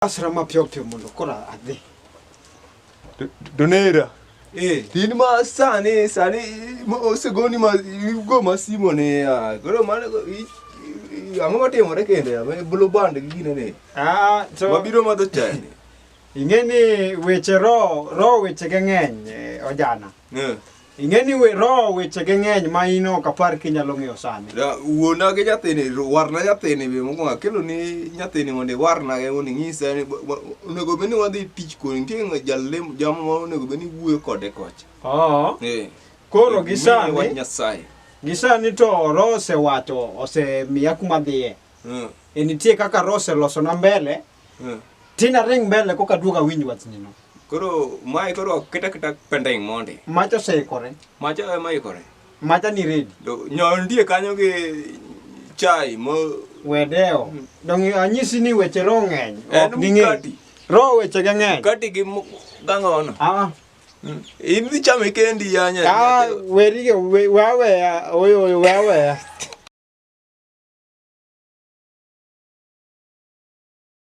Asra mapyokyo mundo kora ade. Donera. Tin ma sani mo segoni ma go ma simone ya. Goro mana go ango mate more kende ya. Bulo band gine ne. So mabiro ma do chani. Ingeni weche ro weche geng'eny ojana. Ingeni ro weche geng'eny ma ino kapar kinyalo ng'eyo sani. Da wuona ge nyathini warna nyathini be moko akelo ni nyathini mondo warna ge mondo ng'isa ni onego beni wadhi tich ko nitie jalem jamo onego beni wuoyo kode kocha. Koro gisani to rose wacho osemiya kuma dhiye. Nitie kaka rose loso na mbele. Tina ring mbele koka duoga winj wachni no. Koro mai koro kita pending monde. Macho seikore. Macho mai kore. Macha ni ready. Nyondie kanyo ge chai mo wedeo. Dong anyisi ni weche ro ng'eny. Ok ging'e. Ro weche geng'eny. Kati gi gang'ono. In dhi chame kendi ya nya. Weri wawe oyo wawe.